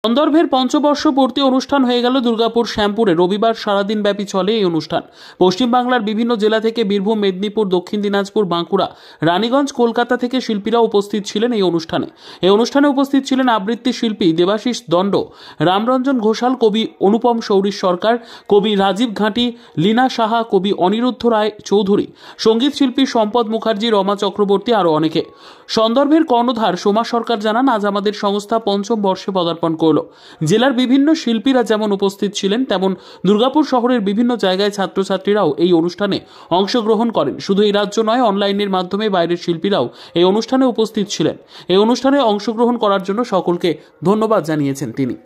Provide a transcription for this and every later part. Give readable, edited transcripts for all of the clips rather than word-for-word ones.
সন্দর্ভের পঞ্চবর্ষ পূর্তি অনুষ্ঠান হয়ে গেল দুর্গাপুর শ্যামপুরে। রবিবার সারাদিন ব্যাপী চলে এই অনুষ্ঠান। পশ্চিমবাংলার বিভিন্ন জেলা থেকে বীরভূম, মেদিনীপুর, দক্ষিণ দিনাজপুর, বাঁকুড়া, রানীগঞ্জ, কলকাতা থেকে শিল্পীরা উপস্থিত ছিলেন এই অনুষ্ঠানে। এই অনুষ্ঠানে উপস্থিত ছিলেন আবৃত্তি শিল্পী দেবাশিস দণ্ড, রামরঞ্জন ঘোষাল, কবি অনুপম শৌরী সরকার, কবি রাজীব ঘাঁটি, লীনা সাহা, কবি অনিরুদ্ধ রায় চৌধুরী, সঙ্গীত শিল্পী সম্পদ মুখার্জি, রমা চক্রবর্তী আরও অনেকে। সন্দর্ভের কর্ণধার সোমা সরকার জানান, আজ আমাদের সংস্থা পঞ্চম বর্ষে পদার্পণ করল। জেলার বিভিন্ন শিল্পীরা যেমন উপস্থিত ছিলেন, তেমন দুর্গাপুর শহরের বিভিন্ন জায়গায় ছাত্রছাত্রীরাও এই অনুষ্ঠানে অংশগ্রহণ করেন। শুধু এই রাজ্য নয়, অনলাইনের মাধ্যমে বাইরের শিল্পীরাও এই অনুষ্ঠানে উপস্থিত ছিলেন। এই অনুষ্ঠানে অংশগ্রহণ করার জন্য সকলকে ধন্যবাদ জানিয়েছেন তিনি।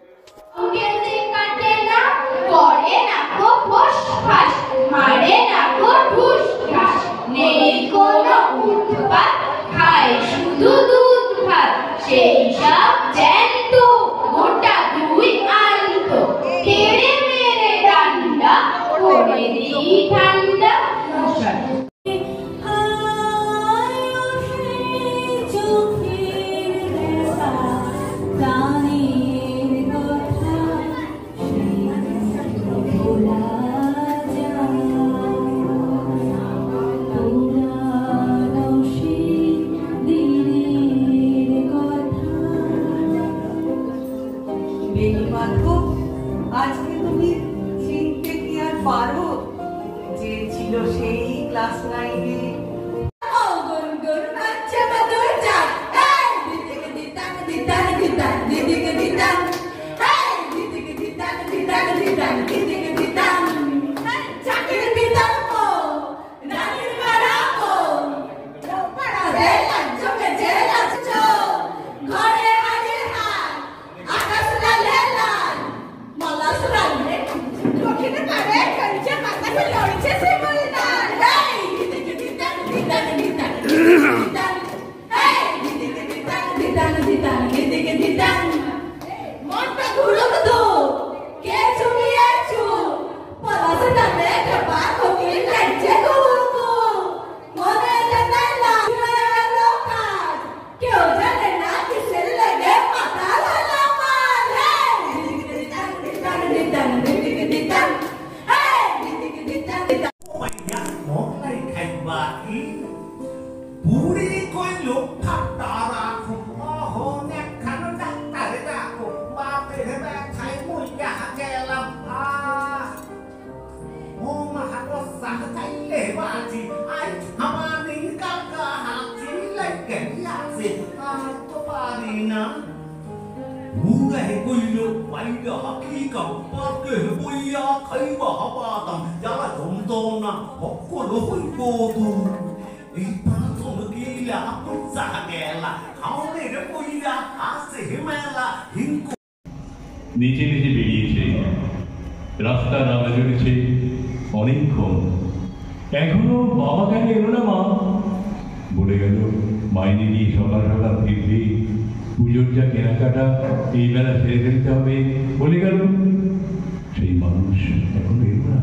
আজকে তুমি চিনতে কি আর পারো যে ছিল সেই ক্লাস 9-এ? নিচে নিচে বেরিয়েছে, রাস্তার আলো জ্বলেছে অনেকক্ষণ, এখনো বাবা কেন এলো না মা? বলে গেল মাইনে নিয়ে সকাল সকাল ফিরবে, পুজোর যা কেনাকাটা এই বেলা সেরে ফেলতে হবে বলে গেল। সেই মানুষ এখনো এলো না।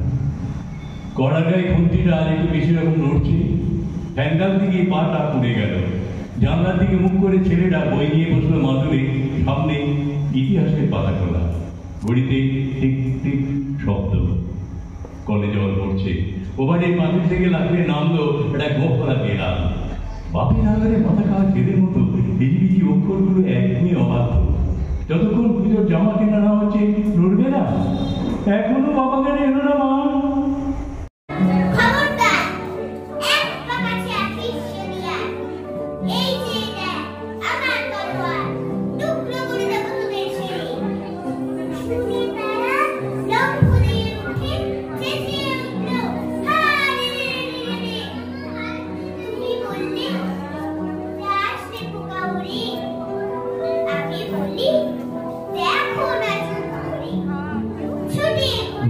কড়াগায় খুন্তিটা আজ একটু বেশি রকম নড়ছে, হ্যান্ডাল দিকে পাটা পড়ে গেল। জানলার দিকে মুখ করে ছেলেটা বই নিয়ে বসলো মাদুরে, সামনে ইতিহাসের পাতা খোলা, ঘড়িতে টিক টিক শব্দ, কলে জল পড়ছে। ওভারে পাঁচিল থেকে লাগলে নামলো একটা গোফলা গেলাম। বাপের আগারে মাথা খাওয়া ছেলের মতো বিজিবিজি অক্ষরগুলো একদমই অবাধ্য। যতক্ষণ পুজোর জামা কেনা না হচ্ছে নড়বে না। এখনো বাবা কেন এলো না মা?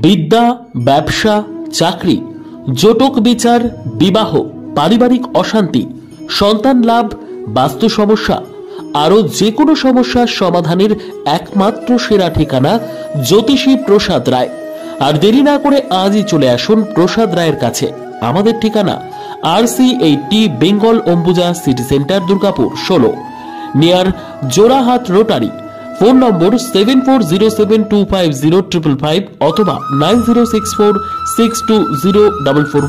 বিদ্যা, ব্যবসা, চাকরি, জটক বিচার, বিবাহ, পারিবারিক অশান্তি, সন্তান লাভ, বাস্তু সমস্যা, আরো যে কোনো সমস্যার সমাধানের একমাত্র সেরা ঠিকানা জ্যোতিষী প্রসাদ রায়। আর দেরি না করে আজই চলে আসুন প্রসাদ রায়ের কাছে। আমাদের ঠিকানা RC80 Bengal Ambuja city centre, Durgapur 16, near Jorhat rotary, phone নম্বর 7407250555 অথবা 9064620441।